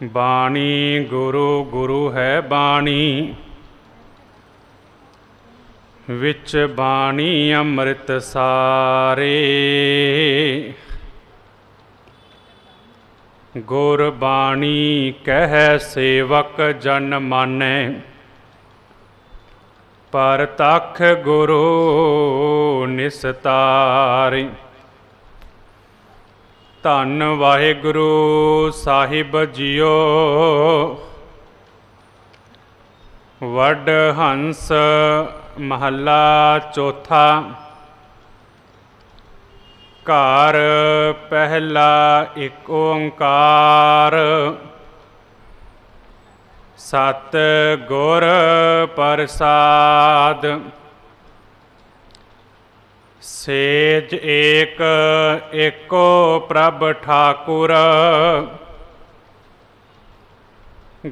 बाणी गुरु गुरु है बाणी, विच बाणी अमृत सारे। गुर बाणी कह सेवक जन मानै, पर तख गुरु निस्तारे। धन वाहिगुरु साहिब जियो, वड हंस महला चौथा। घर पहला एक ओंकार, सत गुर प्रसाद। सेज एक एको प्रभ ठाकुर,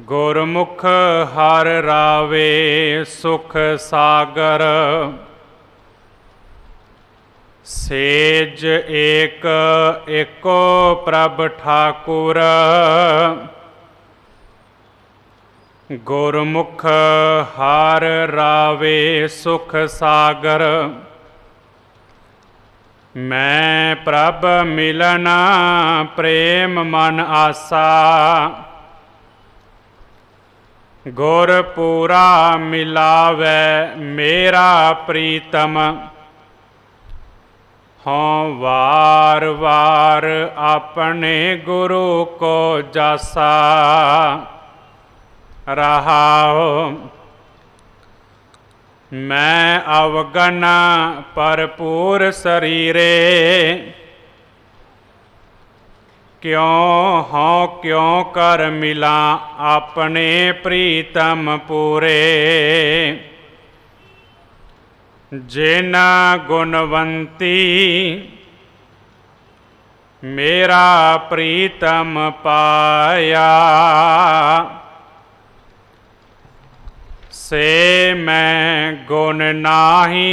गुरमुख हर रावे सुख सागर। सेज एक एको प्रभ ठाकुर, गुरमुख हर रावे सुख सागर। मैं प्रभ मिलना प्रेम मन आसा, गुर पूरा मिलावै मेरा प्रीतम। हों वार वार अपने गुरु को जासा, रहाओ मैं अवगन भरपूर शरीरे। क्यों हों क्यों कर मिला अपने प्रीतम पूरे। जिन गुणवंती मेरा प्रीतम पाया, से मैं गुण नाही।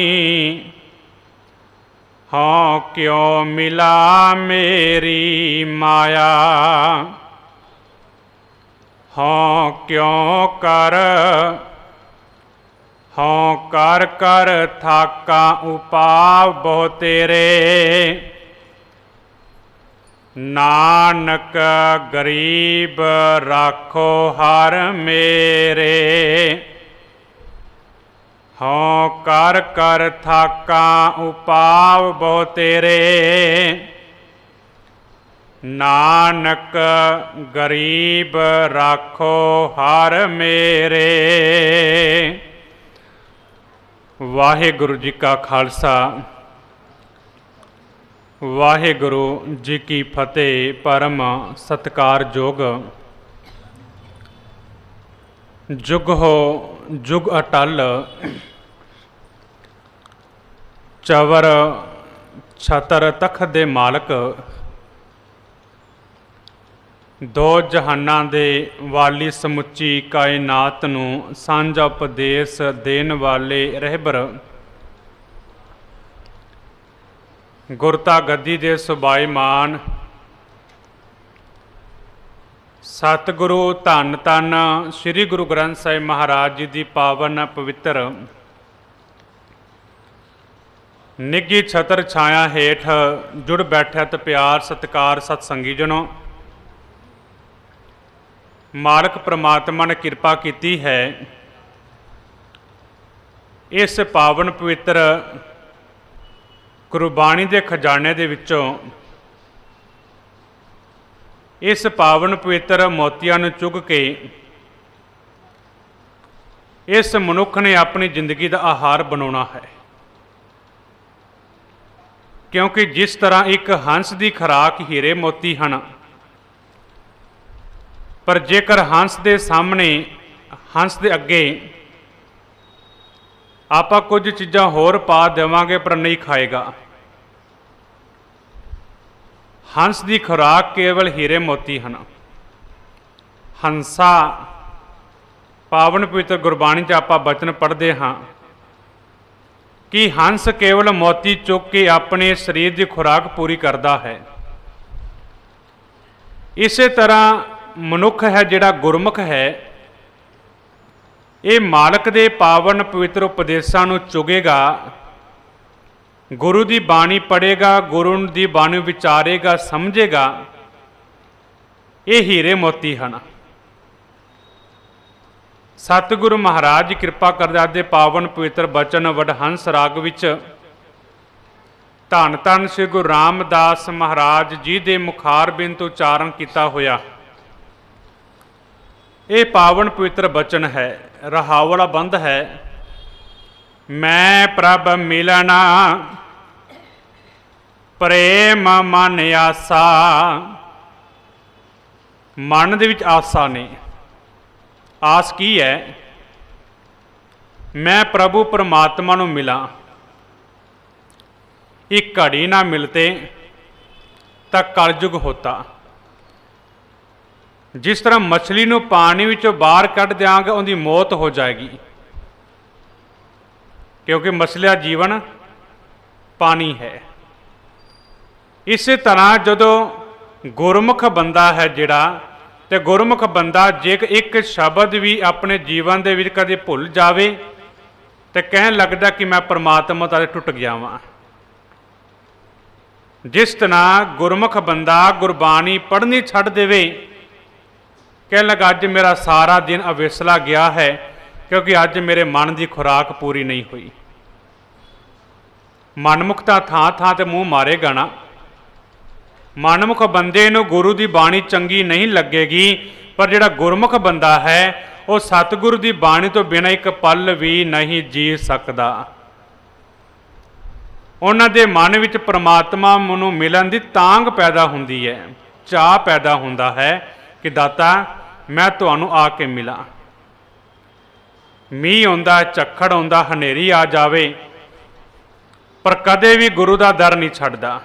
हों क्यों मिला मेरी माया, हों क्यों कर हों कर कर थाका उपाव बहु तेरे। नानक गरीब राखो हर मेरे। हों कर कर थाका उपाव बहु तेरे। नानक गरीब राखो हर मेरे। वाहिगुरु जी का खालसा, वाहिगुरु जी की फतेह। परम सत्कारयोग जुग हो जुग अटल, चवर छतर तख दे मालक। दो जहानां दे वाली समुची कायनात नूं सांझा उपदेश देण वाले रहबर। गुरता गद्दी दे सुभाईमान सतगुरु धन धन श्री गुरु ग्रंथ साहिब महाराज जी की पावन पवित्र निघी छतर छाया हेठ जुड़ बैठा ते प्यार सत्कार सतसंगी जनों। मालक परमात्मा ने किरपा की है, इस पावन पवित्र गुरबाणी के खजाने दे विचों इस पावन पवित्र मोतियां नूं चुग के इस मनुख ने अपनी जिंदगी का आहार बनाना है। क्योंकि जिस तरह एक हंस की खुराक हीरे मोती हैं, पर जेकर हंस के सामने हंस के अगे आप कुछ चीज़ां होर पा देवांगे पर नहीं खाएगा। हंस की खुराक केवल हीरे मोती हैं। हंसा पावन पवित्र गुरबाणी च आपां बचन पढ़ते हाँ कि हंस केवल मोती चुक के अपने शरीर की खुराक पूरी करता है। इस तरह ਮਨੁੱਖ ਹੈ, ਜਿਹੜਾ ਗੁਰਮੁਖ ਹੈ, ਇਹ ਮਾਲਕ ਦੇ ਪਾਵਨ ਪਵਿੱਤਰ ਉਪਦੇਸ਼ਾਂ ਨੂੰ ਚੁਗੇਗਾ, ਗੁਰੂ ਦੀ ਬਾਣੀ ਪੜ੍ਹੇਗਾ, ਗੁਰੂ ਦੀ ਬਾਣੀ ਵਿਚਾਰੇਗਾ, ਸਮਝੇਗਾ। ਇਹ ਹੀਰੇ ਮੋਤੀ ਹਨ। ਸਤਿਗੁਰੂ ਮਹਾਰਾਜ ਜੀ ਕਿਰਪਾ ਕਰਦੇ ਦੇ ਪਾਵਨ ਪਵਿੱਤਰ ਬਚਨ ਵਡਹੰਸ ਰਾਗ ਵਿੱਚ ਧੰਨ ਧੰਨ ਸ੍ਰੀ ਗੁਰੂ ਰਾਮਦਾਸ ਮਹਾਰਾਜ ਜੀ ਦੇ ਮੁਖਾਰਬਿੰਦ ਤੋਂ ਉਚਾਰਨ ਕੀਤਾ ਹੋਇਆ ਇਹ ਪਾਵਨ ਪਵਿੱਤਰ ਬਚਨ ਹੈ। ਰਹਾਵਲਾ ਬੰਦ ਹੈ। ਮੈਂ ਪ੍ਰਭ ਮਿਲਣਾ ਪ੍ਰੇਮ ਮਨ ਆਸਾ। ਮਨ ਦੇ ਵਿੱਚ ਆਸਾ ਨੇ। ਆਸ ਕੀ ਹੈ? मैं प्रभु परमात्मा ਨੂੰ मिला। एक घड़ी ना मिलते तो कलयुग होता। जिस तरह मछली ਨੂੰ पानी ਵਿੱਚੋਂ बाहर ਕੱਢ ਦਿਆਂਗੇ ਉਹਦੀ मौत हो जाएगी, क्योंकि मछली का जीवन पानी है। इस तरह जदों गुरमुख बंदा है जिहड़ा, ते गुरमुख बंदा जे एक शब्द भी अपने जीवन दे विच कदे भुल जावे तो कहन लगदा कि मैं परमात्मा तो टुट गया वां। जिस तरह गुरमुख बंदा गुरबाणी पढ़नी छड़ देवे, कहन लगा अज मेरा सारा दिन अवेसला गया है, क्योंकि अज मेरे मन की खुराक पूरी नहीं हुई। मनमुख तां थां थां ते मूँह मारेगा ना। मनमुख बंदे नूं गुरु की बाणी चंगी नहीं लगेगी, पर जिहड़ा गुरमुख बंदा है वो सतगुरु की बाणी तो बिना एक पल भी नहीं जी सकता। उन्हां दे मन विच परमात्मा नूं मिलन दी तांग पैदा हुंदी है, चाह पैदा हुंदा है कि दाता मैं तुहानूं आके मिला। मीह आउंदा, झक्खड़ आउंदा, हनेरी आ जावे, पर कदे भी गुरु का दर नहीं छड्डदा।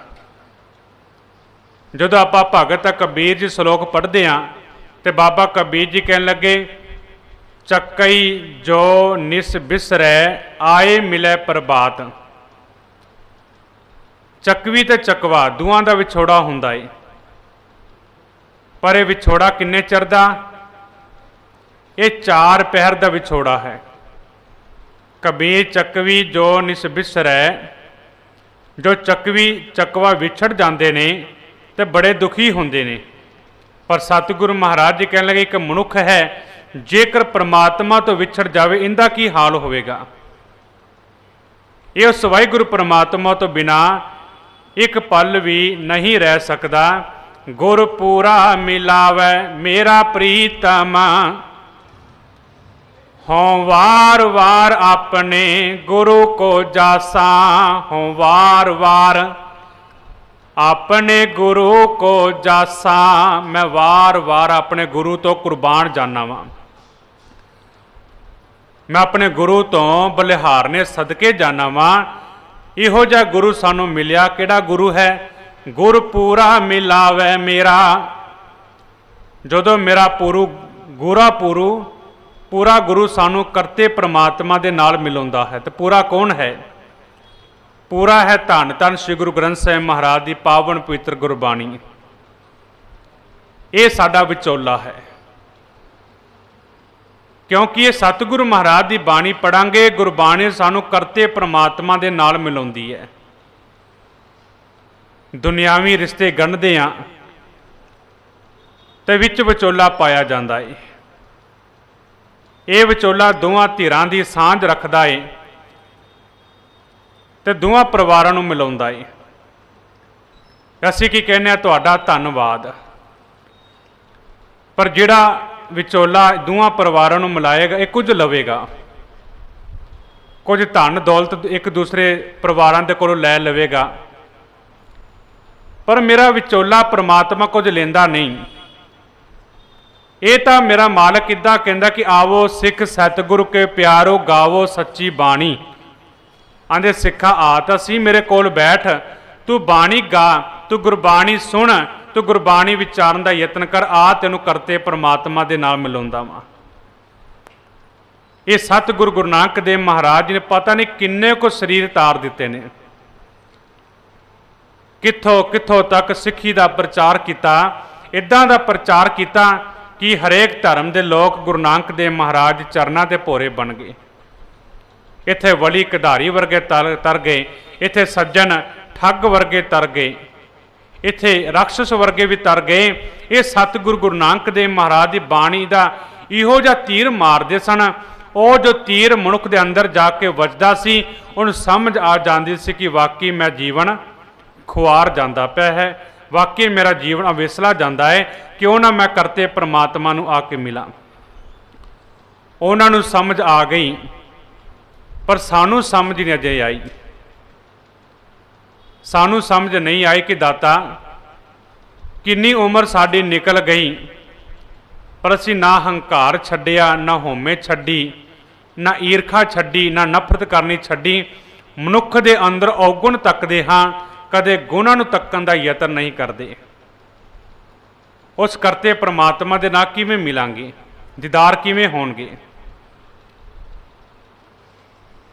जदों आपां भगत कबीर जी श्लोक पढ़ते हैं तो बाबा कबीर जी कहन लगे, चक्कई जो निस बिसरै आए मिले प्रभात। चकवी ते चकवा दूआं दा विछोड़ा हुंदा है, पर यह विछोड़ा किन्ने चिर दा? ये 4 पहर का विछोड़ा है। कबीर चकवी जो निस बिसरै, जो चकवी चकवा विछड़ जाते ने तो बड़े दुखी होंदे ने, पर सतगुरु महाराज जी कहने लगे एक मनुख है जेकर परमात्मा तो विछड़ जावे इंदा की हाल होवेगा। ये उस वाहिगुरु परमात्मा तो बिना एक पल भी नहीं रह सकता। गुर पूरा मिलावे मेरा प्रीतमा, हों वार वार अपने गुरु को जासा। हों वार वार अपने गुरु को जासा, मैं वार वार अपने गुरु तो कुर्बान जाना वा। मैं अपने गुरु तो बलिहारने सदके जाना वा। इहो जिहा गुरु सानू मिलिया। किहड़ा गुरु है? गुर पूरा मिलावे मेरा। जदों मेरा पूरा गुरु सानू करते परमात्मा दे नाल मिलाउंदा है। तो पूरा कौन है? पूरा है धन धन श्री गुरु ग्रंथ साहिब महाराज की पावन पवित्र गुरबाणी। ये साडा विचोला है, क्योंकि ये सतगुरु महाराज की बाणी पढ़ांगे। गुरबाणी सानू करते परमात्मा दे नाल मिलाउंदी है। दुनियावी रिश्ते गढ़दे आ ते विच विचोला पाया जाता है। ये विचोला दोवां धिरां दी सांझ रखदा है ते दोवां परिवारां नूं मिलाउंदा है। असीं की कहने आ, तुहाडा धन्नवाद। पर जिहड़ा विचोला दोवां परिवारां नूं मिलाएगा, ये कुछ लवेगा, कुछ धन दौलत एक दूसरे परिवारां दे कोलों लै लवेगा, पर मेरा विचोला परमात्मा कुछ लेंदा नहीं। ये तां मेरा मालक इदां कहंदा कि आवो सिख सतगुरु के प्यारो गावो सच्ची बाणी। आंदे सिखा आ तां सी मेरे कोल बैठ, तू बाणी गा, तू गुरबाणी सुन, तू गुरबाणी विचारन दा यतन कर। आ तेनू करते परमात्मा दे नाल मिलाउंदा वा। ये सतगुरु गुरु नानक देव महाराज जी ने पता नहीं किन्ने को शरीर तार दिते ने, कित्थों कित्थों तक सिੱਖੀ ਦਾ प्रचार किया। इदां दा प्रचार किया कि हरेक धर्म के लोग गुरु नानक देव महाराज चरनां ते भोरे बन गए। इत्थे वली कधारी वर्गे तर गए, इत्थे सज्जन ठग वर्गे तर गए, इत्थे राक्षस वर्गे भी तर गए। ये सतगुरु गुरु नानक देव महाराज की बाणी का इहो जिहा तीर मारदे सन। वो जो तीर मनुख के अंदर जाके वजदा सी, उन्हें समझ आ जाती सी कि वाकई मैं जीवन खुआर जाता पिया है, वाकई मेरा जीवन अवेसला जाता है, क्यों ना मैं करते परमात्मा नूं आके मिला। उन्होंने समझ आ गई, पर सानू समझ नहीं अजे आई। सानू समझ नहीं आई कि दाता किन्नी उम्र साडी निकल गई, पर असी ना हंकार छड्डिया, ना होमे छड्डी, ना ईरखा छड्डी, ना नफरत करनी छड्डी। मनुख दे अंदर अवगुण तकदे हाँ, कदे गुणां नूं तक्कण दा यतन नहीं करते। उस करते परमात्मा दे नाल किवें मिलांगे, दीदार किवें होणगे।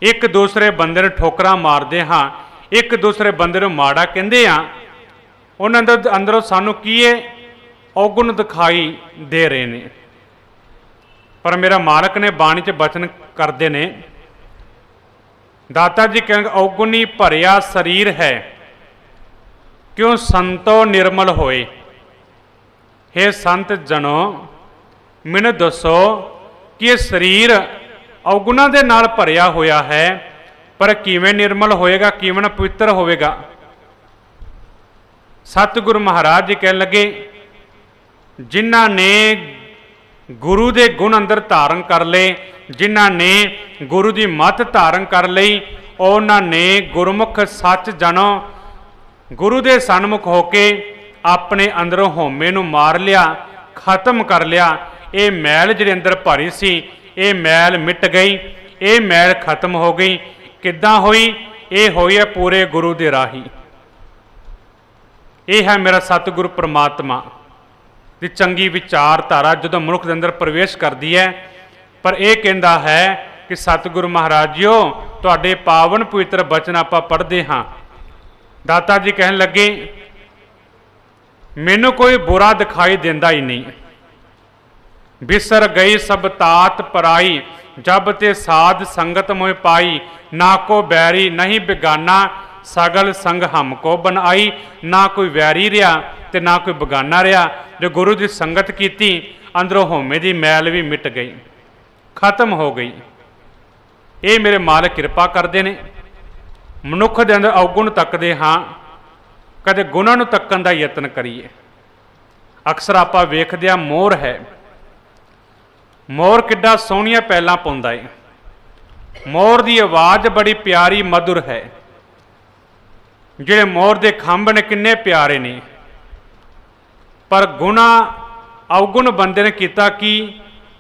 एक दूसरे बंदे नूं ठोकरां मारदे हाँ, एक दूसरे बंदे नूं माड़ा कहंदे हाँ, उन्हां दे अंदरों सानूं की अवगुण दिखाई दे रहे ने। पर मेरा मालक ने बाणी च बचन करते ने, दाता जी कहेंगे अवगुणी भरिया शरीर है, क्यों संतो निर्मल होए। हे संत जनो मैनूं दसो कि ये शरीर अवगुणा दे नाल भरिया होया है, पर किवें निर्मल होएगा, किवें पवित्र होएगा। सतगुरु महाराज जी कह लगे जिन्हां ने गुरु दे गुण अंदर धारण कर ले, जिन्हां ने गुरु की मत धारण कर लई, उन्हां ने गुरमुख सच जानो गुरु दे सन्मुख होके अपने अंदरों होमे नूं मार लिया, खत्म कर लिया। ये मैल जिहड़े अंदर भरी सी, ये मैल मिट गई, ये मैल खत्म हो गई। किद्दां होई? ये होई है पूरे गुरु दे राही। ये है मेरा सतगुरु परमात्मा की चंगी विचारधारा जो मनुख के अंदर प्रवेश करती है। पर यह कहता है कि सतगुरु महाराज जीओ तुहाडे पावन पवित्र बचन आपां पढ़दे हाँ। दाता जी कहन लगे मैनू कोई बुरा दिखाई देंदा ही नहीं। बिसर गई सब तात पराई, जब ते साध संगत मोह पाई। ना को बैरी नहीं बेगाना, सगल संग हमको बनाई। ना कोई वैरी रहा ते ना कोई बेगाना रहा। जो गुरु की संगत की अंदरों होमे की मैल भी मिट गई, खत्म हो गई। ये मेरे मालिक कृपा करते ने। मनुख के अंदर अवगुण तकते हाँ, कदे गुणां नूं तक्कण दा यतन करिए। अक्सर आपां वेखदे आ मोर है, मोर किड्डा सोहणियां पैलां पाउंदा है। मोर की आवाज़ बड़ी प्यारी मधुर है। जिहड़े मोर के खंभ ने किन्ने प्यारे ने, पर गुणा अवगुण बंदे ने किया कि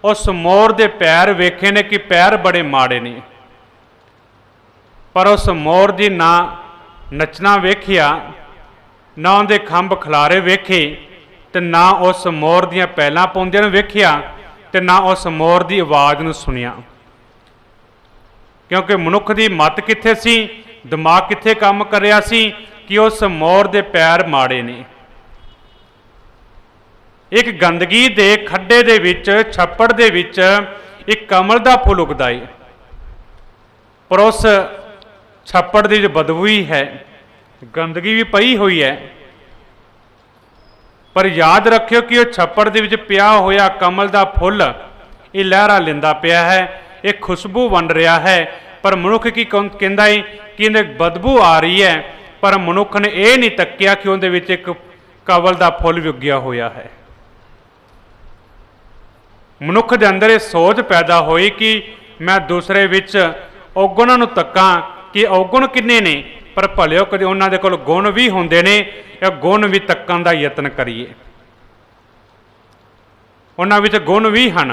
उस मोर के पैर वेखे ने कि पैर बड़े माड़े ने। पर उस मोर की ना नचना वेखिया, ना उनके खंभ खलारे वेखे, तो ना उस मोर दियां पैलां पाउंदियां नूं वेखिया, तो ना उस मोर की आवाज़ नूं सुनिया। क्योंकि मनुख की मत कित्थे सी, दिमाग कित्थे काम कर रहा सी कि उस मोर के पैर माड़े ने। एक गंदगी दे खड्डे दे विच, छप्पड़ दे विच एक कमल का फुल उगदा है, पर उस छप्पड़ की जो बदबू ही है, गंदगी भी पई हुई है। पर याद रखियो कि वह छप्पड़ दे विच पिया होया कमल का फुल ये लहरा लेंदा पिया है, एक खुशबू बन रहा है। पर मनुख की कहता है कि इन्हें बदबू आ रही है, पर मनुख ने यह नहीं तकिया कि उहदे विच एक कमल का फुल भी उग्या होया है। मनुख के अंदर ये सोच पैदा हुई कि मैं दूसरे विच अवगुणां नूं तक्कां कि अवगुण किन्ने ने, पर भलिओ कदे उन्हां दे कोल गुण भी हुंदे ने, या गुण भी तक्कण दा यतन करिए। उन्हां विच गुण भी हन,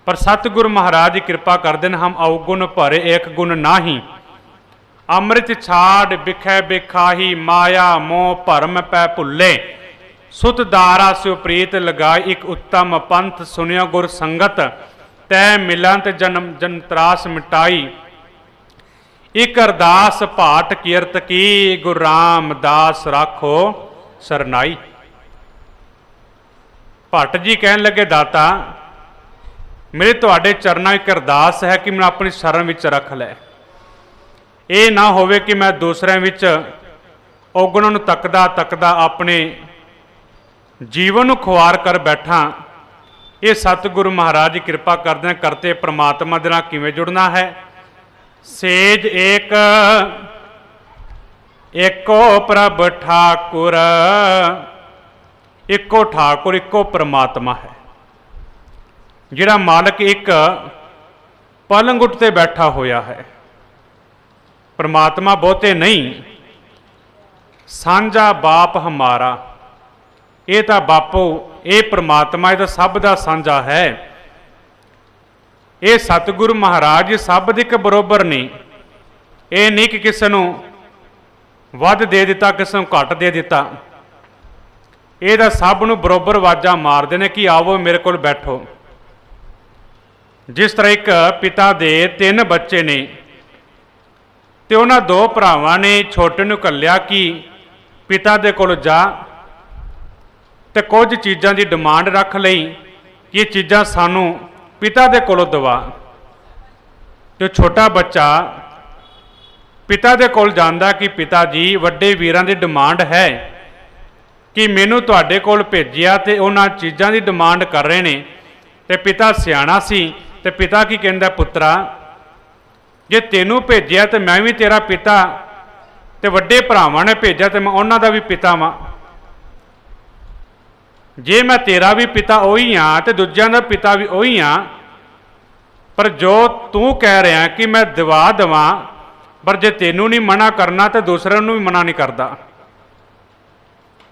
पर सतगुरु महाराज कृपा करते हैं हम अवगुण भरे एक गुण नाही। अमृत छाड़ बिखै बिखाही, माया मोह भरम पै भुल्ले। सुत दारा स्यो प्रीत लगाई, एक उत्तम पंथ सुनियो गुर संगत। तै मिलंत जन्म जन त्रास मिटाई। एक अरदास भाट कीरत की, गुरु रामदास राखो सरनाई। ਭੱਟ ਜੀ ਕਹਿਣ ਲੱਗੇ, ਦਾਤਾ ਮੇਰੇ ਤੁਹਾਡੇ ਚਰਨਾਂ ਵਿੱਚ ਅਰਦਾਸ ਹੈ ਕਿ ਮੈਨੂੰ ਆਪਣੀ ਸ਼ਰਨ ਵਿੱਚ ਰੱਖ ਲੈ। ਇਹ ਨਾ ਹੋਵੇ ਕਿ ਮੈਂ ਦੂਸਰਿਆਂ ਵਿੱਚ ਔਗਣਾਂ ਨੂੰ ਤੱਕਦਾ ਤੱਕਦਾ ਆਪਣੇ ਜੀਵਨ ਨੂੰ ਖੁਆਰ ਕਰ ਬੈਠਾ। ਇਹ ਸਤਿਗੁਰੂ ਮਹਾਰਾਜ ਕਿਰਪਾ ਕਰਦੇ ਕਰਤੇ ਪ੍ਰਮਾਤਮਾ ਦੇ ਨਾਲ ਕਿਵੇਂ ਜੁੜਨਾ ਹੈ। ਸੇਜ ਏਕ ਏਕੋ ਪ੍ਰਭ ਠਾਕੁਰ, ਇੱਕੋ ਠਾਕੁਰ ਇੱਕੋ ਪ੍ਰਮਾਤਮਾ ਹੈ। ਜਿਹੜਾ ਮਾਲਕ ਇੱਕ ਪਲੰਗ ਉੱਤੇ ਬੈਠਾ ਹੋਇਆ ਹੈ। परमात्मा बहुते नहीं, सांझा बाप हमारा, ये तो बापू ये परमात्मा ये तो सब का सांझा है। ये सतगुरु महाराज सब एक बरोबर नहीं, ये नहीं कि किसी को वध दे दिता किसी को घट दे दिता, ये तो सब नूं बरोबर आवाज़ां मारदे ने कि आओ मेरे को बैठो। जिस तरह एक पिता दे 3 बच्चे ने तो उन्होंने 2 भरावां ने छोटे नूं घल्लिया कि पिता दे कोल जा तो कुछ चीज़ां की डिमांड रख लई कि ये चीज़ां सानू पिता दे कोलों दवा। तो छोटा बच्चा पिता दे कोल जांदा कि पिता जी वड्डे वीरां दी डिमांड है कि मैनू तुहाडे कोल भेजिया ते उन्हां चीज़ां दी डिमांड कर रहे ने। ते पिता सियाणा सी ते पिता की कहंदा, पुत्रा जे तेनू भेजिया तो मैं भी तेरा पिता, ते वड्डे भरावां ने भेजा तो मैं उन्हां दा भी पिता वां। जे मैं तेरा भी पिता उही हाँ तो दूजियां दा पिता भी उही हाँ, पर जो तू कह रहा कि मैं दवा देवां, पर जे तेनू नहीं मना करना तो दूसरे नूं भी मना नहीं करता।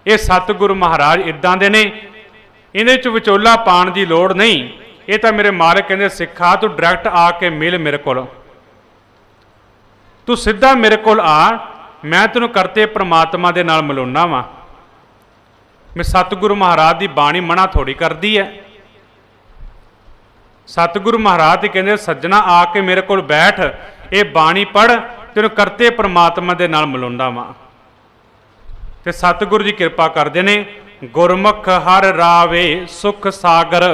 ये सतगुरु महाराज इदां दे ने, इहदे च विचोला पाण दी लोड़ नहीं। ये तो मेरे मालिक कहंदे, सिखा तू डायरैक्ट आके मिल मेरे कोल, तू सीधा मेरे कोल आ, मैं तेनू करते परमात्मा दे नाल मिलाउणा वां। मैं सतगुरु महाराज की बाणी मना थोड़ी करती है। सतगुरु महाराज कहते सज्जना आके मेरे को बैठ, ये बाणी पढ़, तेन करते परमात्मा दे नाल मिलाउंदा वां। ते सतगुरु जी कृपा करते ने, गुरमुख हर रावे सुख सागर,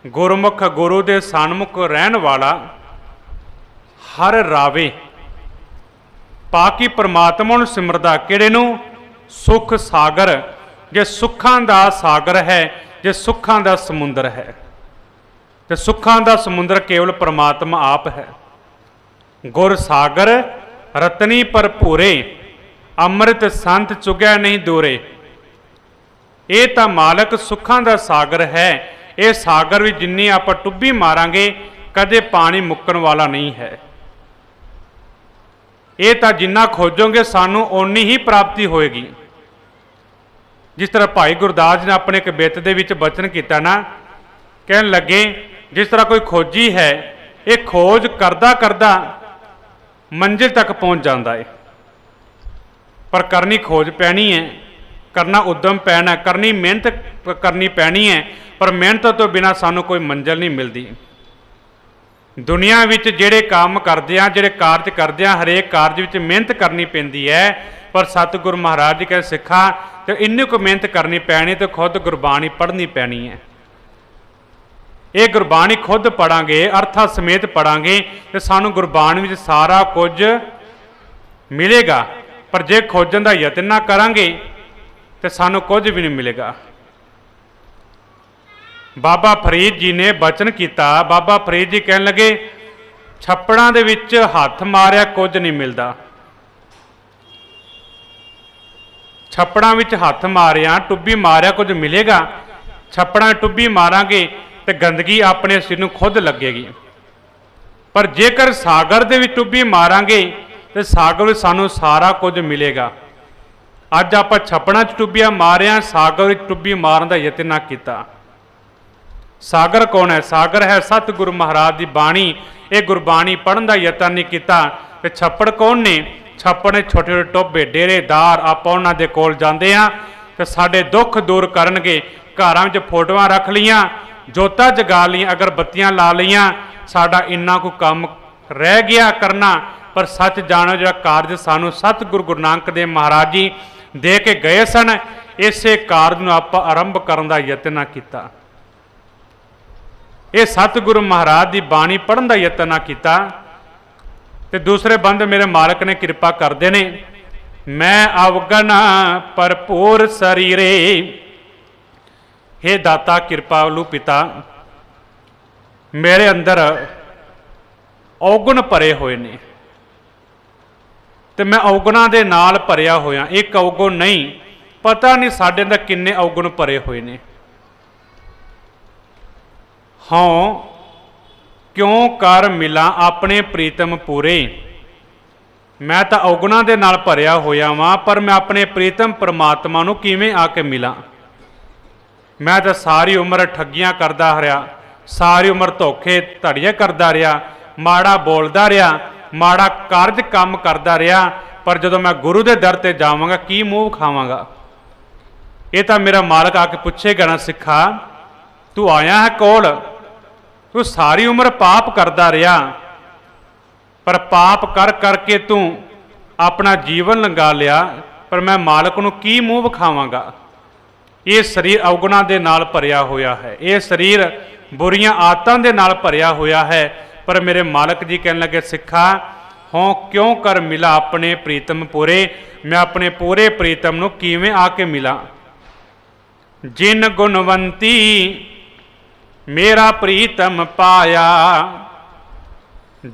गुरमुख गुरु दे सन्मुख रहन वाला हर रावे, पाकी परमात्मा नूं सिमरदा किहड़े नूं? सुख सागर। जे सुखां दा सागर है, जे सुखां दा समुंदर है, तो सुखां दा समुंदर केवल परमात्मा आप है। गुर सागर रतनी भरपूरे, अमृत संत चुगया नहीं दूरे। ये तो मालक सुखां दा सागर है। ये सागर भी जिन्नी आप टुब्बी मारांगे कदे पानी मुक्कण वाला नहीं है। ये तो जिन्ना खोजोगे सानू ओनी ही प्राप्ति होएगी। जिस तरह भाई गुरदास ने अपने एक बित दे विच बचन किया ना, कहन लगे जिस तरह कोई खोजी है, ये खोज करदा करदा मंजिल तक पहुँच जाता है, पर करनी खोज पैनी है, करना उद्यम पैना, करनी मेहनत करनी पैनी है, पर मेहनत तो बिना सानू कोई मंजिल नहीं मिलती। दुनिया विच जिहड़े काम करदे आ, जिहड़े कारज करदे आ, हरेक कारज विच मेहनत करनी पैंदी है, पर सतगुरु महाराज जी कह सिखा तो इन्नी को मेहनत करनी पैनी, तो खुद गुरबाणी पढ़नी पैनी है। ये गुरबाणी खुद पढ़ांगे, अर्थां समेत पढ़ांगे, तो सानू गुरबाणी विच सारा कुछ मिलेगा। पर जे खोजन का यतन ना करांगे तो सानू कुछ भी नहीं मिलेगा। बाबा फरीद जी ने बचन किया, बाबा फरीद जी कहन लगे छप्पड़ां दे विच हथ मारिया कुछ नहीं मिलता। छप्पड़ां विच हथ मारिया, टुब्बी मारिया कुछ मिलेगा। छप्पड़ां टुब्बी मारांगे तो गंदगी अपने सिर नूं खुद लगेगी। पर जेकर सागर दे विच टुब्बी मारांगे तो सागर विच सानू सारा कुछ मिलेगा। अज आपां छप्पड़ां च टुब्बियां मारिया, सागर विच टुब्बी मारन दा यतन ना कीता। सागर कौन है? सागर है सतगुरु महाराज की बाणी। ये गुरबाणी पढ़न का यतन नहीं किया। तो छप्पड़ कौन ने? छप्पड़ ने छोटे छोटे टोबे डेरेदार। आप उन्हां दे कोल जांदे आ तो साडे दुख दूर करनगे। घरां विच फोटोआं रख लियां, जोतां जगा लियां, अगरबत्तियां ला लियां, साडा इन्ना को काम रह गया करना। पर सच जानो जिहड़ा कारज सानू सतगुरु गुरु नानक देव महाराज जी दे के गए सन, ਇਸੇ ਕਾਰਜ ਨੂੰ ਆਪਾਂ ਆਰੰਭ ਕਰਨ ਦਾ ਯਤਨ ਕੀਤਾ। ਇਹ ਸਤਿਗੁਰੂ ਮਹਾਰਾਜ ਦੀ ਬਾਣੀ ਪੜ੍ਹਨ ਦਾ ਯਤਨ ਨਾ ਕੀਤਾ। ਤੇ ਦੂਸਰੇ ਬੰਦ ਮੇਰੇ ਮਾਲਕ ਨੇ ਕਿਰਪਾ ਕਰਦੇ ਨੇ, ਮੈਂ ਅਵਗਨ ਭਰਪੂਰ ਸਰੀਰੇ, हे दाता ਕਿਰਪਾਲੂ ਪਿਤਾ, ਮੇਰੇ ਅੰਦਰ ਔਗੁਣ ਭਰੇ ਹੋਏ ਨੇ ਤੇ ਮੈਂ ਔਗੁਣਾਂ ਦੇ ਨਾਲ ਭਰਿਆ ਹੋਇਆ। ਇੱਕ ਔਗੁਣ ਨਹੀਂ, ਪਤਾ ਨਹੀਂ ਸਾਡੇ ਅੰਦਰ ਕਿੰਨੇ ਔਗੁਣ ਭਰੇ ਹੋਏ ਨੇ। ਹਾਂ ਕਿਉਂ ਕਰ ਮਿਲਾਂ ਆਪਣੇ ਪ੍ਰੀਤਮ ਪੂਰੇ, ਮੈਂ ਤਾਂ ਔਗੁਣਾਂ ਦੇ ਨਾਲ ਭਰਿਆ ਹੋਇਆ ਵਾਂ, ਪਰ ਮੈਂ ਆਪਣੇ ਪ੍ਰੀਤਮ ਪਰਮਾਤਮਾ ਨੂੰ ਕਿਵੇਂ ਆ ਕੇ ਮਿਲਾਂ। ਮੈਂ ਤਾਂ ਸਾਰੀ ਉਮਰ ਠੱਗੀਆਂ ਕਰਦਾ ਰਿਹਾ, ਸਾਰੀ ਉਮਰ ਧੋਖੇ ਧੜੀਆਂ ਕਰਦਾ ਰਿਹਾ, ਮਾੜਾ ਬੋਲਦਾ ਰਿਹਾ, ਮਾੜਾ ਕਾਰਜ ਕੰਮ ਕਰਦਾ ਰਿਹਾ, ਪਰ ਜਦੋਂ ਮੈਂ ਗੁਰੂ ਦੇ ਦਰ ਤੇ ਜਾਵਾਂਗਾ ਕੀ ਮੂੰਹ ਖਾਵਾਂਗਾ। ਇਹ ਤਾਂ ਮੇਰਾ ਮਾਲਕ ਆ ਕੇ ਪੁੱਛੇਗਾ ਨਾ, ਸਿੱਖਾ ਤੂੰ ਆਇਆ ਹੈ ਕੋਲ, ਤੂੰ ਸਾਰੀ ਉਮਰ ਪਾਪ ਕਰਦਾ ਰਿਹਾ, ਪਰ ਪਾਪ ਕਰ ਕਰਕੇ ਤੂੰ ਆਪਣਾ ਜੀਵਨ ਲੰਘਾ ਲਿਆ, ਪਰ ਮੈਂ ਮਾਲਕ ਨੂੰ ਕੀ ਮੂੰਹ ਵਿਖਾਵਾਂਗਾ। ਇਹ ਸਰੀਰ ਔਗੁਣਾਂ ਦੇ ਨਾਲ ਭਰਿਆ ਹੋਇਆ ਹੈ, ਇਹ ਸਰੀਰ ਬੁਰੀਆਂ ਆਦਤਾਂ ਦੇ ਨਾਲ ਭਰਿਆ ਹੋਇਆ ਹੈ, ਪਰ ਮੇਰੇ ਮਾਲਕ ਜੀ ਕਹਿਣ ਲੱਗੇ, ਸਿੱਖਾ ਹੋਂ ਕਿਉਂ ਕਰ ਮਿਲਾ ਆਪਣੇ ਪ੍ਰੀਤਮ ਪੂਰੇ, ਮੈਂ ਆਪਣੇ ਪੂਰੇ ਪ੍ਰੀਤਮ ਨੂੰ ਕਿਵੇਂ ਆ ਕੇ ਮਿਲਾਂ। ਜਿਨ ਗੁਣਵੰਤੀ ਮੇਰਾ ਪ੍ਰੀਤਮ ਪਾਇਆ,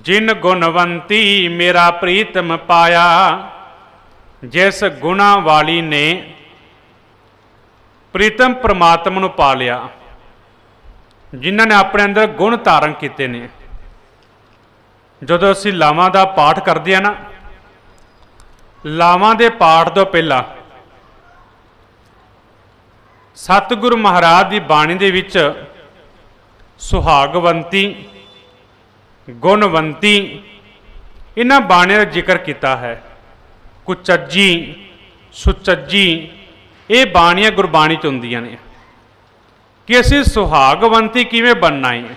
ਜਿਨ ਗੁਣਵੰਤੀ ਮੇਰਾ ਪ੍ਰੀਤਮ ਪਾਇਆ, ਜਿਸ ਗੁਣਾ ਵਾਲੀ ਨੇ ਪ੍ਰੀਤਮ ਪ੍ਰਮਾਤਮਾ ਨੂੰ ਪਾ ਲਿਆ, ਜਿਨ੍ਹਾਂ ਨੇ ਆਪਣੇ ਅੰਦਰ ਗੁਣ ਧਾਰਨ ਕੀਤੇ ਨੇ। ਜਦੋਂ ਅਸੀਂ ਲਾਵਾਂ ਦਾ ਪਾਠ ਕਰਦੇ ਆ ਨਾ, ਲਾਵਾਂ ਦੇ ਪਾਠ ਤੋਂ ਪਹਿਲਾਂ ਸਤਿਗੁਰੂ ਮਹਾਰਾਜ ਦੀ ਬਾਣੀ ਦੇ ਵਿੱਚ ਸੁਹਾਗਵੰਤੀ, ਗੁਣਵੰਤੀ, ਇਹਨਾਂ ਬਾਣੀਆਂ ਦਾ ਜ਼ਿਕਰ ਕੀਤਾ ਹੈ। ਕੁਚੱਜੀ, ਸੁਚੱਜੀ, ਇਹ ਬਾਣੀਆਂ ਗੁਰਬਾਣੀ 'ਚ ਹੁੰਦੀਆਂ ਨੇ ਕਿ ਅਸੀਂ ਸੁਹਾਗਵੰਤੀ ਕਿਵੇਂ ਬਣਨਾ ਹੈ,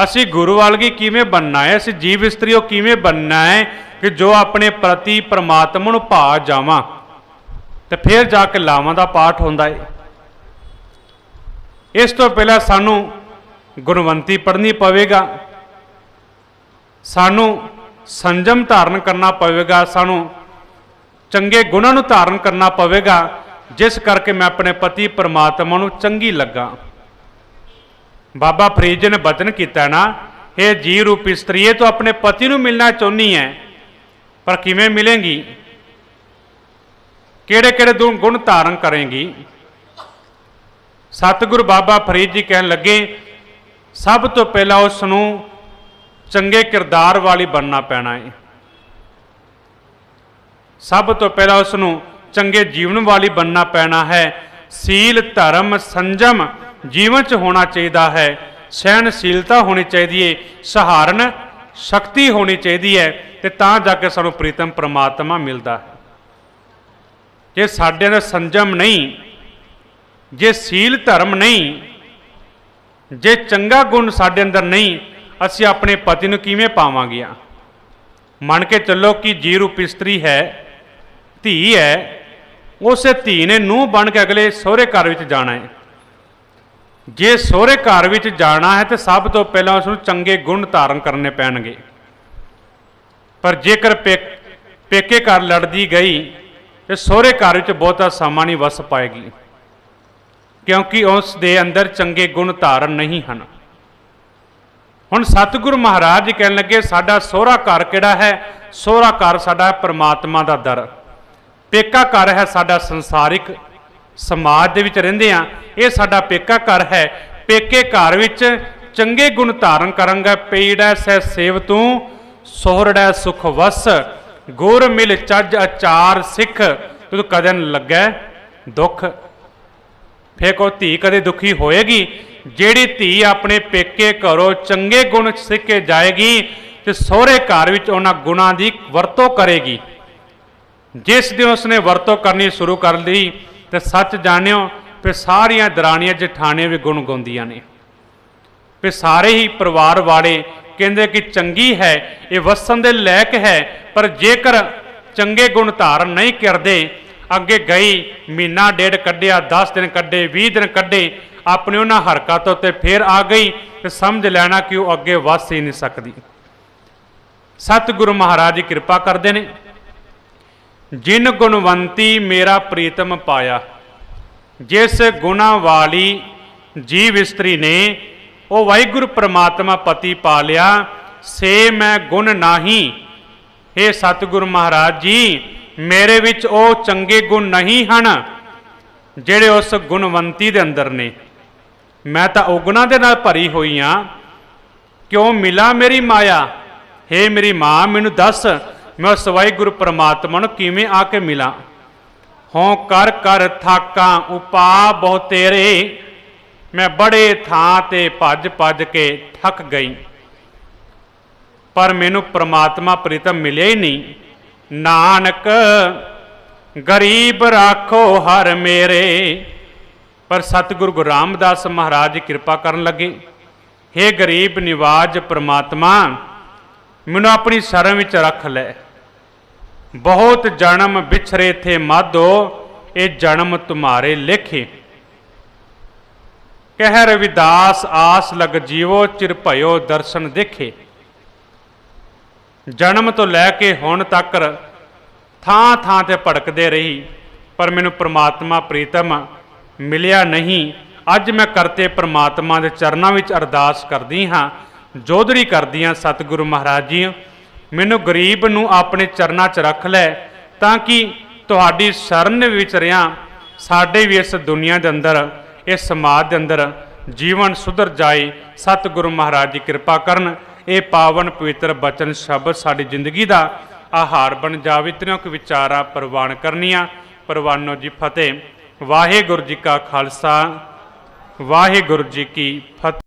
ਅਸੀਂ ਗੁਰੂ ਵਾਲਗੀ ਕਿਵੇਂ ਬਣਨਾ ਹੈ, ਅਸੀਂ ਜੀਵ ਇਸਤਰੀ ਉਹ ਕਿਵੇਂ ਬਣਨਾ ਹੈ ਕਿ ਜੋ ਆਪਣੇ ਪ੍ਰਤੀ ਪਰਮਾਤਮਾ ਨੂੰ ਭਾ ਜਾਵਾਂ। ਤੇ ਫਿਰ ਜਾ ਕੇ ਲਾਵਾਂ ਦਾ ਪਾਠ ਹੁੰਦਾ ਹੈ। ਇਸ ਤੋਂ ਪਹਿਲਾਂ ਸਾਨੂੰ ਗੁਣਵੰਤੀ ਪੜ੍ਹਨੀ ਪਵੇਗਾ, ਸਾਨੂੰ ਸੰਜਮ ਧਾਰਨ ਕਰਨਾ ਪਵੇਗਾ, ਸਾਨੂੰ ਚੰਗੇ ਗੁਣਾਂ ਨੂੰ ਧਾਰਨ ਕਰਨਾ ਪਵੇਗਾ, ਜਿਸ ਕਰਕੇ ਮੈਂ ਆਪਣੇ ਪਤੀ ਪਰਮਾਤਮਾ ਨੂੰ ਚੰਗੀ ਲੱਗਾ। ਬਾਬਾ ਫਰੀਦ ਜੀ ਨੇ ਬਚਨ ਕੀਤਾ ਨਾ, ਇਹ ਜੀ ਰੂਪ ਇਸਤਰੀਏ ਤੂੰ ਆਪਣੇ ਪਤੀ ਨੂੰ ਮਿਲਣਾ ਚਾਹੁੰਦੀ ਹੈ, ਪਰ ਕਿਵੇਂ ਮਿਲੇਂਗੀ, ਕਿਹੜੇ ਕਿਹੜੇ ਗੁਣ ਧਾਰਨ ਕਰੇਂਗੀ। ਸਤਿਗੁਰੂ ਬਾਬਾ ਫਰੀਦ ਜੀ ਕਹਿਣ ਲੱਗੇ, ਸਭ ਤੋਂ ਪਹਿਲਾਂ ਉਸ ਨੂੰ ਚੰਗੇ ਕਿਰਦਾਰ ਵਾਲੀ ਬਣਨਾ ਪੈਣਾ ਹੈ, ਸਭ ਤੋਂ ਪਹਿਲਾਂ ਉਸ ਨੂੰ ਚੰਗੇ ਜੀਵਨ ਵਾਲੀ ਬਣਨਾ ਪੈਣਾ ਹੈ। ਸੀਲ ਧਰਮ ਸੰਜਮ ਜੀਵਨ 'ਚ ਹੋਣਾ ਚਾਹੀਦਾ ਹੈ, ਸਹਿਣਸ਼ੀਲਤਾ ਹੋਣੀ ਚਾਹੀਦੀ ਹੈ, ਸਹਾਰਨ ਸ਼ਕਤੀ ਹੋਣੀ ਚਾਹੀਦੀ ਹੈ, ਤੇ ਤਾਂ ਜਾ ਕੇ ਸਾਨੂੰ ਪ੍ਰੀਤਮ ਪਰਮਾਤਮਾ ਮਿਲਦਾ ਹੈ। ਜੇ ਸਾਡੇ ਅੰਦਰ ਸੰਜਮ ਨਹੀਂ, ਜੇ ਸੀਲ ਧਰਮ ਨਹੀਂ, ਜੇ ਚੰਗਾ ਗੁਣ ਸਾਡੇ ਅੰਦਰ ਨਹੀਂ, ਅਸੀਂ ਆਪਣੇ ਪਤੀ ਨੂੰ ਕਿਵੇਂ ਪਾਵਾਂਗੇ। ਮੰਨ ਕੇ ਚੱਲੋ ਕਿ ਜੀ ਰੂਪ ਇਸਤਰੀ ਹੈ, ਧੀ ਹੈ, ਉਸੇ ਧੀ ਨੇ ਨੂੰਹ ਬਣ ਕੇ ਅਗਲੇ ਸਹੁਰੇ ਘਰ ਵਿੱਚ ਜਾਣਾ ਹੈ। ਜੇ ਸਹੁਰੇ ਘਰ ਵਿੱਚ ਜਾਣਾ ਹੈ ਤਾਂ ਸਭ ਤੋਂ ਪਹਿਲਾਂ ਉਸ ਨੂੰ ਚੰਗੇ ਗੁਣ ਧਾਰਨ ਕਰਨੇ ਪੈਣਗੇ। ਪਰ ਜੇਕਰ ਪੇਕੇ ਘਰ ਲੜਦੀ ਗਈ ਤੇ ਸਹੁਰੇ ਘਰ ਵਿੱਚ ਬਹੁਤਾ ਸਮਾਂ ਨਹੀਂ ਵਸ ਪਾਏਗੀ, ਕਿਉਂਕਿ ਉਸ ਦੇ ਅੰਦਰ ਚੰਗੇ ਗੁਣ ਧਾਰਨ ਨਹੀਂ ਹਨ। ਹੁਣ ਸਤਿਗੁਰੂ ਮਹਾਰਾਜ ਜੀ ਕਹਿਣ ਲੱਗੇ, ਸਾਡਾ ਸਹੁਰਾ ਘਰ ਕਿਹੜਾ ਹੈ? ਸਹੁਰਾ ਘਰ ਸਾਡਾ ਪਰਮਾਤਮਾ ਦਾ ਦਰ, ਪੇਕਾ ਘਰ ਹੈ ਸਾਡਾ ਸੰਸਾਰਿਕ ਸਮਾਜ ਦੇ ਵਿੱਚ ਰਹਿੰਦੇ ਆ, ਇਹ ਸਾਡਾ ਪੇਕਾ ਘਰ ਹੈ। ਪੇਕੇ ਘਰ ਵਿੱਚ ਚੰਗੇ ਗੁਣ ਧਾਰਨ ਕਰਾਂਗਾ। ਪੀੜੈ ਸਹਿ ਸੇਵ ਤੂੰ ਸੋਹਰੜੈ ਸੁਖ ਵਸ, ਗੁਰ ਮਿਲ ਚੱਜ ਅਚਾਰ ਸਿੱਖ, ਤੂੰ ਕਦੇ ਨ ਲੱਗੈ ਦੁੱਖ। ਫੇਰ ਕੋ ਧੀ ਕਦੇ ਦੁਖੀ ਹੋਏਗੀ? ਜਿਹੜੀ ਧੀ ਆਪਣੇ ਪੇਕੇ ਘਰੋਂ ਚੰਗੇ ਗੁਣ ਸਿੱਖ ਕੇ ਜਾਏਗੀ ਤੇ ਸਹੁਰੇ ਘਰ ਵਿੱਚ ਉਹਨਾਂ ਗੁਣਾਂ ਦੀ ਵਰਤੋਂ ਕਰੇਗੀ। ਜਿਸ ਦਿਨ ਉਸਨੇ ਵਰਤੋਂ ਕਰਨੀ ਸ਼ੁਰੂ ਕਰ ਲਈ ਤੇ ਸੱਚ ਜਾਣਿਓ ਫਿਰ ਸਾਰੀਆਂ ਦਰਾਣੀਆਂ ਜਠਾਣੀਆਂ ਵੀ ਗੁਣ ਗਾਉਂਦੀਆਂ ਨੇ, ਫਿਰ ਸਾਰੇ ਹੀ ਪਰਿਵਾਰ ਵਾਲੇ ਕਹਿੰਦੇ ਕਿ ਚੰਗੀ ਹੈ, ਇਹ ਵਸਣ ਦੇ ਲਾਇਕ ਹੈ। ਪਰ ਜੇਕਰ ਚੰਗੇ ਗੁਣ ਧਾਰਨ ਨਹੀਂ ਕਰਦੇ, ਅੱਗੇ ਗਈ, ਮਹੀਨਾ ਡੇਢ ਕੱਢਿਆ, 10 ਦਿਨ ਕੱਢੇ, 20 ਦਿਨ ਕੱਢੇ, ਆਪਣੇ ਉਹਨਾਂ ਹਰਕਤਾਂ ਉੱਤੇ ਫੇਰ ਆ ਗਈ ਤੇ ਸਮਝ ਲੈਣਾ ਕਿ ਉਹ ਅੱਗੇ ਵੱਸ ਹੀ ਨਹੀਂ ਸਕਦੀ। ਸਤਿਗੁਰੂ ਮਹਾਰਾਜ ਜੀ ਕਿਰਪਾ ਕਰਦੇ ਨੇ। ਜਿਨ ਗੁਣਵੰਤੀ ਮੇਰਾ ਪ੍ਰੀਤਮ ਪਾਇਆ, ਜਿਸ ਗੁਣਾ ਵਾਲੀ ਜੀਵ ਇਸਤਰੀ ਨੇ ਉਹ ਵਾਹਿਗੁਰੂ ਪ੍ਰਮਾਤਮਾ ਪਤੀ ਪਾ ਲਿਆ, ਸੇ ਮੈਂ ਗੁਣ ਨਾਹੀ। ਇਹ ਸਤਿਗੁਰੂ ਮਹਾਰਾਜ ਜੀ, ਮੇਰੇ ਵਿੱਚ ਉਹ ਚੰਗੇ ਗੁਣ ਨਹੀਂ ਹਨ ਜਿਹੜੇ ਉਸ ਗੁਣਵੰਤੀ ਦੇ ਅੰਦਰ ਨੇ। ਮੈਂ ਤਾਂ ਔਗੁਣਾਂ ਦੇ ਨਾਲ ਭਰੀ ਹੋਈ ਹਾਂ। ਕਿਉਂ ਮਿਲਾਂ ਮੇਰੀ ਮਾਇਆ? ਹੇ ਮੇਰੀ ਮਾਂ, ਮੈਨੂੰ ਦੱਸ ਮੈਂ ਉਸ ਵਾਹਿਗੁਰੂ ਪ੍ਰਮਾਤਮਾ ਨੂੰ ਕਿਵੇਂ ਆ ਕੇ ਮਿਲਾਂ। ਹੋਂ ਕਰ ਕਰ ਥਾਕਾਂ ਉਪਾ ਬਹੁ ਤੇਰੇ, ਮੈਂ ਬੜੇ ਥਾਂ ਤੇ ਭੱਜ ਭੱਜ ਕੇ ਥੱਕ ਗਈ, ਪਰ ਮੈਨੂੰ ਪ੍ਰਮਾਤਮਾ ਪ੍ਰੀਤਮ ਮਿਲਿਆ ਹੀ ਨਹੀਂ। ਨਾਨਕ ਗਰੀਬ ਰਾਖੋ ਹਰ ਮੇਰੇ। ਪਰ ਸਤਿਗੁਰੂ ਗੁਰੂ ਰਾਮਦਾਸ ਮਹਾਰਾਜ ਕਿਰਪਾ ਕਰਨ ਲੱਗੇ, ਹੇ ਗਰੀਬ ਨਿਵਾਜ ਪ੍ਰਮਾਤਮਾ, ਮੈਨੂੰ ਆਪਣੀ ਸ਼ਰਨ ਵਿੱਚ ਰੱਖ ਲੈ। ਬਹੁਤ ਜਨਮ ਵਿਛਰੇ ਥੇ ਮਾਧੋ, ਇਹ ਜਨਮ ਤੁਮਾਰੇ ਲੇਖੇ। ਕਹਿ ਰਵਿਦਾਸ ਆਸ ਲਗ ਜੀਵੋ, ਚਿਰ ਭਇਓ ਦਰਸ਼ਨ ਦੇਖੇ। ਜਨਮ ਤੋਂ ਲੈ ਕੇ ਹੁਣ ਤੱਕ ਥਾਂ ਥਾਂ ਤੇ ਭੜਕਦੇ ਰਹੀ, ਪਰ ਮੈਨੂੰ ਪ੍ਰਮਾਤਮਾ ਪ੍ਰੀਤਮ ਮਿਲਿਆ ਨਹੀਂ। ਅੱਜ ਮੈਂ ਕਰਤੇ ਪ੍ਰਮਾਤਮਾ ਦੇ ਚਰਨਾਂ ਵਿੱਚ ਅਰਦਾਸ ਕਰਦੀ ਹਾਂ, ਜੋਦਰੀ ਕਰਦੀ ਹਾਂ, ਸਤਿਗੁਰੂ ਮਹਾਰਾਜ ਜੀ ਮੈਨੂੰ ਗਰੀਬ ਨੂੰ ਆਪਣੇ ਚਰਨਾਂ 'ਚ ਰੱਖ ਲੈ, ਤਾਂ ਕਿ ਤੁਹਾਡੀ ਸ਼ਰਨ ਵਿੱਚ ਰਿਆਂ ਸਾਡੇ ਵੀ ਇਸ ਦੁਨੀਆ ਦੇ ਅੰਦਰ, ਇਸ ਸਮਾਜ ਦੇ ਅੰਦਰ ਜੀਵਨ ਸੁਧਰ ਜਾਏ। ਸਤਿਗੁਰੂ ਮਹਾਰਾਜ ਜੀ ਕਿਰਪਾ ਕਰਨ, ਇਹ ਪਾਵਨ ਪਵਿੱਤਰ ਬਚਨ ਸ਼ਬਦ ਸਾਡੀ ਜ਼ਿੰਦਗੀ ਦਾ ਆਹਾਰ ਬਣ ਜਾਵੇ। ਤਿੰਨੋਂ ਕੁ ਵਿਚਾਰਾਂ ਪ੍ਰਵਾਨ ਕਰਨੀਆਂ। ਪ੍ਰਵਾਨੋ ਜੀ ਫਤਿਹ। ਵਾਹਿਗੁਰੂ ਜੀ ਕਾ ਖਾਲਸਾ, ਵਾਹਿਗੁਰੂ ਜੀ ਕੀ ਫਤਿਹ।